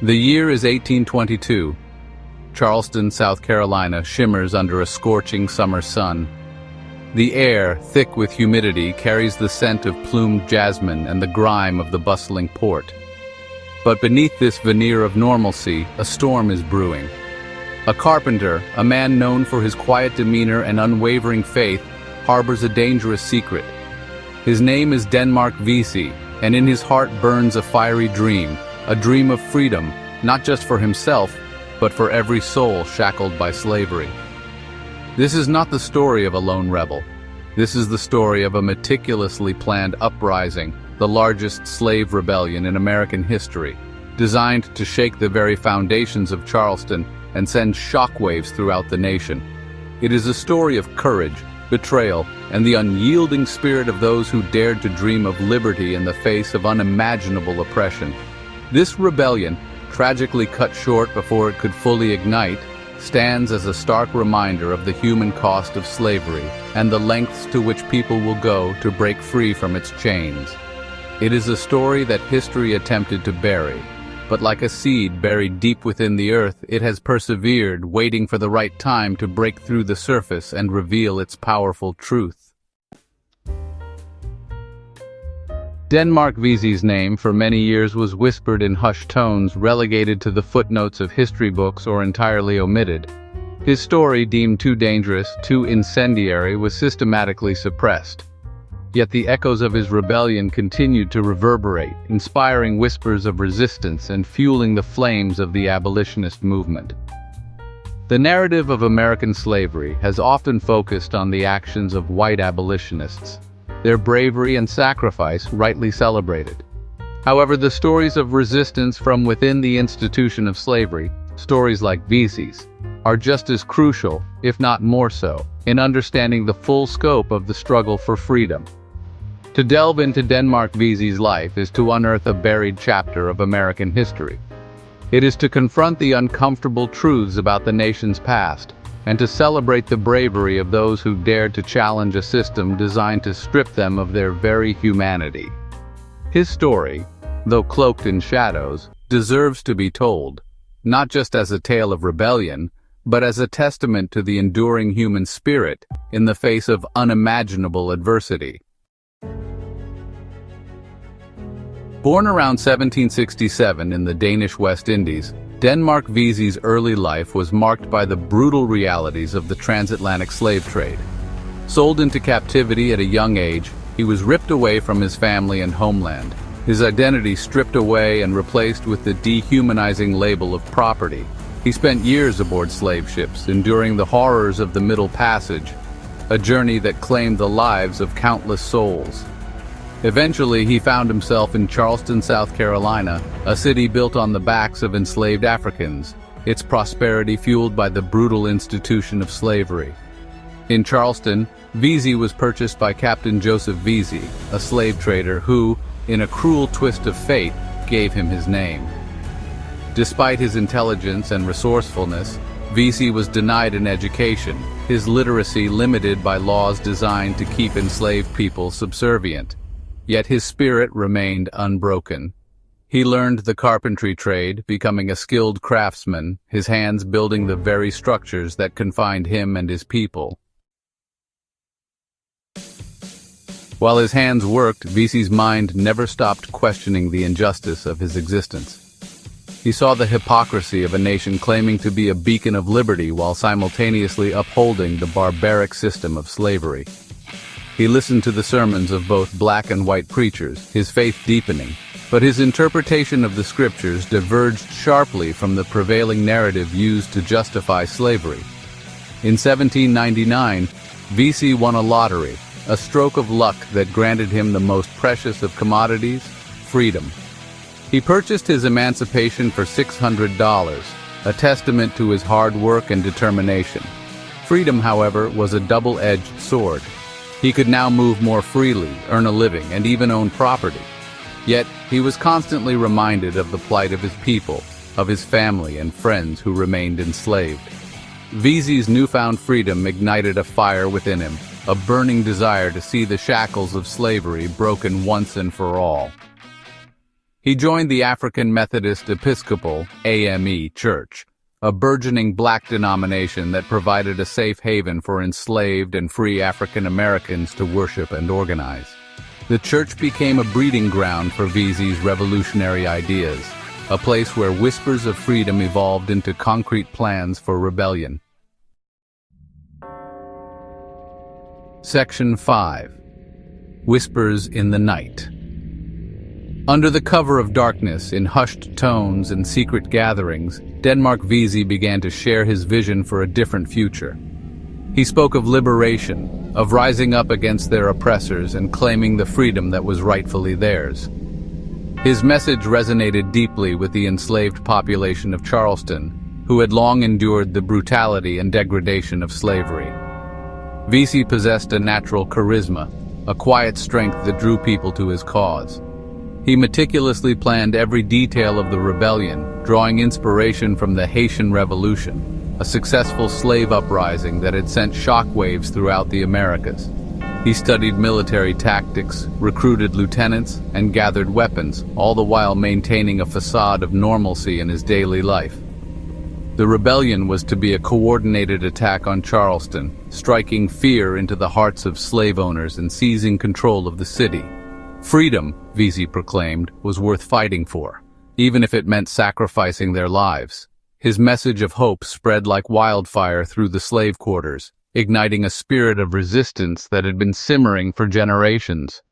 The year is 1822. Charleston, South Carolina, shimmers under a scorching summer sun. The air, thick with humidity, carries the scent of plumed jasmine and the grime of the bustling port. But beneath this veneer of normalcy, a storm is brewing. A carpenter, a man known for his quiet demeanor and unwavering faith, harbors a dangerous secret. His name is Denmark Vesey, and in his heart burns a fiery dream, a dream of freedom, not just for himself, but for every soul shackled by slavery. This is not the story of a lone rebel. This is the story of a meticulously planned uprising, the largest slave rebellion in American history, designed to shake the very foundations of Charleston and send shockwaves throughout the nation. It is a story of courage, betrayal, and the unyielding spirit of those who dared to dream of liberty in the face of unimaginable oppression. This rebellion, tragically cut short before it could fully ignite, stands as a stark reminder of the human cost of slavery and the lengths to which people will go to break free from its chains. It is a story that history attempted to bury, but like a seed buried deep within the earth, it has persevered, waiting for the right time to break through the surface and reveal its powerful truth. Denmark Vesey's name for many years was whispered in hushed tones, relegated to the footnotes of history books or entirely omitted. His story, deemed too dangerous, too incendiary, was systematically suppressed. Yet the echoes of his rebellion continued to reverberate, inspiring whispers of resistance and fueling the flames of the abolitionist movement. The narrative of American slavery has often focused on the actions of white abolitionists, their bravery and sacrifice rightly celebrated. However, the stories of resistance from within the institution of slavery, stories like Vesey's, are just as crucial, if not more so, in understanding the full scope of the struggle for freedom. To delve into Denmark Vesey's life is to unearth a buried chapter of American history. It is to confront the uncomfortable truths about the nation's past, and to celebrate the bravery of those who dared to challenge a system designed to strip them of their very humanity. His story, though cloaked in shadows, deserves to be told, not just as a tale of rebellion, but as a testament to the enduring human spirit in the face of unimaginable adversity. Born around 1767 in the Danish West Indies, Denmark Vesey's early life was marked by the brutal realities of the transatlantic slave trade. Sold into captivity at a young age, he was ripped away from his family and homeland, his identity stripped away and replaced with the dehumanizing label of property. He spent years aboard slave ships, enduring the horrors of the Middle Passage, a journey that claimed the lives of countless souls. Eventually, he found himself in Charleston, South Carolina, a city built on the backs of enslaved Africans, its prosperity fueled by the brutal institution of slavery. In Charleston, Vesey was purchased by Captain Joseph Vesey, a slave trader who, in a cruel twist of fate, gave him his name. Despite his intelligence and resourcefulness, Vesey was denied an education, his literacy limited by laws designed to keep enslaved people subservient. Yet his spirit remained unbroken. He learned the carpentry trade, becoming a skilled craftsman, his hands building the very structures that confined him and his people. While his hands worked, Vesey's mind never stopped questioning the injustice of his existence. He saw the hypocrisy of a nation claiming to be a beacon of liberty while simultaneously upholding the barbaric system of slavery. He listened to the sermons of both black and white preachers, his faith deepening, but his interpretation of the scriptures diverged sharply from the prevailing narrative used to justify slavery. In 1799, Vesey won a lottery, a stroke of luck that granted him the most precious of commodities, freedom. He purchased his emancipation for $600, a testament to his hard work and determination. Freedom, however, was a double-edged sword. He could now move more freely, earn a living, and even own property. Yet, he was constantly reminded of the plight of his people, of his family and friends who remained enslaved. Vesey's newfound freedom ignited a fire within him, a burning desire to see the shackles of slavery broken once and for all. He joined the African Methodist Episcopal (AME) Church, a burgeoning black denomination that provided a safe haven for enslaved and free African Americans to worship and organize. The church became a breeding ground for Vesey's revolutionary ideas, a place where whispers of freedom evolved into concrete plans for rebellion. Section 5. Whispers in the Night. Under the cover of darkness, in hushed tones and secret gatherings, Denmark Vesey began to share his vision for a different future. He spoke of liberation, of rising up against their oppressors and claiming the freedom that was rightfully theirs. His message resonated deeply with the enslaved population of Charleston, who had long endured the brutality and degradation of slavery. Vesey possessed a natural charisma, a quiet strength that drew people to his cause. He meticulously planned every detail of the rebellion, drawing inspiration from the Haitian Revolution, a successful slave uprising that had sent shockwaves throughout the Americas. He studied military tactics, recruited lieutenants, and gathered weapons, all the while maintaining a facade of normalcy in his daily life. The rebellion was to be a coordinated attack on Charleston, striking fear into the hearts of slave owners and seizing control of the city. Freedom, Vesey proclaimed, was worth fighting for, even if it meant sacrificing their lives. His message of hope spread like wildfire through the slave quarters, igniting a spirit of resistance that had been simmering for generations.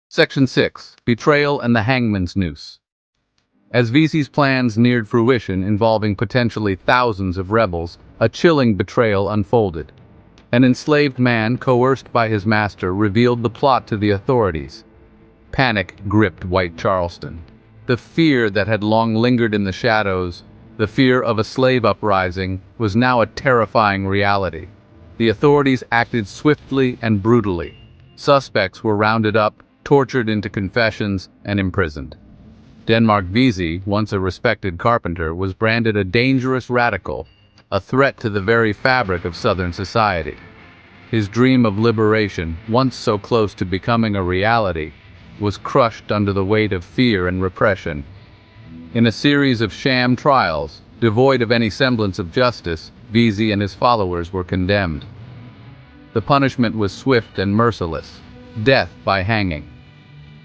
Section 6. Betrayal and the Hangman's Noose. As Vesey's plans neared fruition, involving potentially thousands of rebels, a chilling betrayal unfolded. An enslaved man, coerced by his master, revealed the plot to the authorities. Panic gripped white Charleston. The fear that had long lingered in the shadows, the fear of a slave uprising, was now a terrifying reality. The authorities acted swiftly and brutally. Suspects were rounded up, tortured into confessions, and imprisoned. Denmark Vesey, once a respected carpenter, was branded a dangerous radical, a threat to the very fabric of Southern society. His dream of liberation, once so close to becoming a reality, was crushed under the weight of fear and repression. In a series of sham trials, devoid of any semblance of justice, Vesey and his followers were condemned. The punishment was swift and merciless: death by hanging.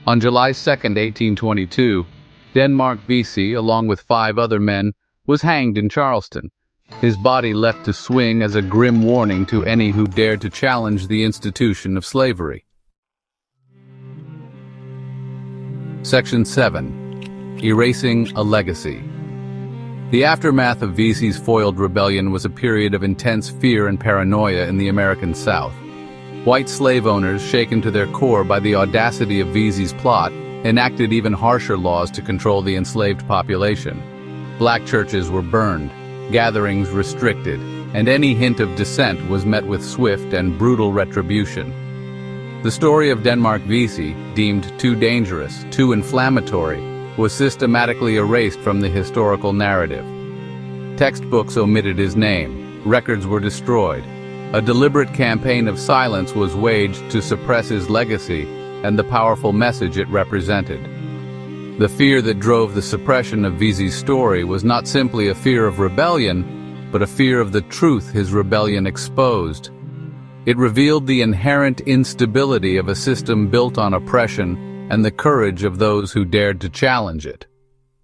On July 2, 1822, Denmark Vesey, along with 5 other men, was hanged in Charleston, his body left to swing as a grim warning to any who dared to challenge the institution of slavery. Section 7. Erasing a Legacy. The aftermath of Vesey's foiled rebellion was a period of intense fear and paranoia in the American South. White slave owners, shaken to their core by the audacity of Vesey's plot, enacted even harsher laws to control the enslaved population. Black churches were burned, gatherings restricted, and any hint of dissent was met with swift and brutal retribution. The story of Denmark Vesey, deemed too dangerous, too inflammatory, was systematically erased from the historical narrative. Textbooks omitted his name, records were destroyed. A deliberate campaign of silence was waged to suppress his legacy and the powerful message it represented. The fear that drove the suppression of Vesey's story was not simply a fear of rebellion, but a fear of the truth his rebellion exposed. It revealed the inherent instability of a system built on oppression and the courage of those who dared to challenge it.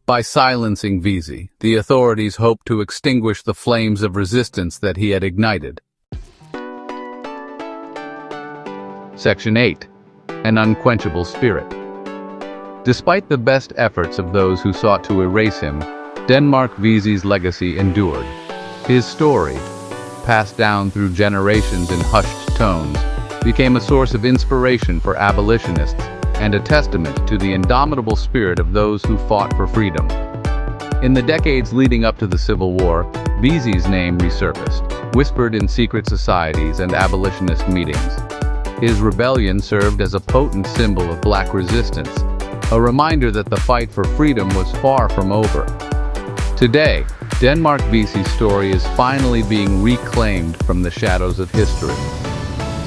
By silencing Vesey, the authorities hoped to extinguish the flames of resistance that he had ignited. Section 8. An Unquenchable Spirit. Despite the best efforts of those who sought to erase him, Denmark Vesey's legacy endured. His story, passed down through generations in hushed tones, became a source of inspiration for abolitionists and a testament to the indomitable spirit of those who fought for freedom. In the decades leading up to the Civil War, Vesey's name resurfaced, whispered in secret societies and abolitionist meetings. His rebellion served as a potent symbol of black resistance, a reminder that the fight for freedom was far from over. Today, Denmark Vesey's story is finally being reclaimed from the shadows of history.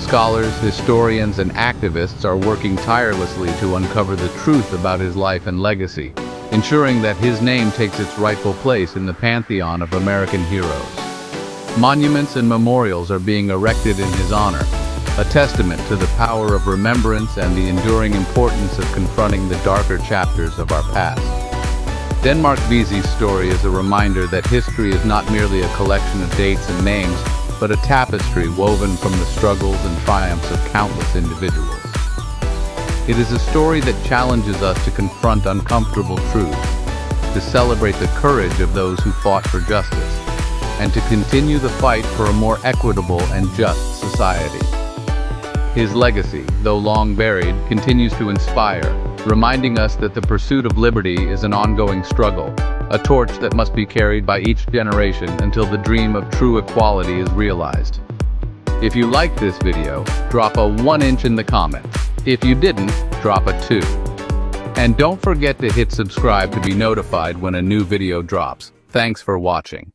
Scholars, historians, and activists are working tirelessly to uncover the truth about his life and legacy, ensuring that his name takes its rightful place in the pantheon of American heroes. Monuments and memorials are being erected in his honor, a testament to the power of remembrance and the enduring importance of confronting the darker chapters of our past. Denmark Vesey's story is a reminder that history is not merely a collection of dates and names, but a tapestry woven from the struggles and triumphs of countless individuals. It is a story that challenges us to confront uncomfortable truths, to celebrate the courage of those who fought for justice, and to continue the fight for a more equitable and just society. His legacy, though long buried, continues to inspire, reminding us that the pursuit of liberty is an ongoing struggle, a torch that must be carried by each generation until the dream of true equality is realized. If you liked this video, drop a 1-inch in the comments. If you didn't, drop a 2. And don't forget to hit subscribe to be notified when a new video drops. Thanks for watching.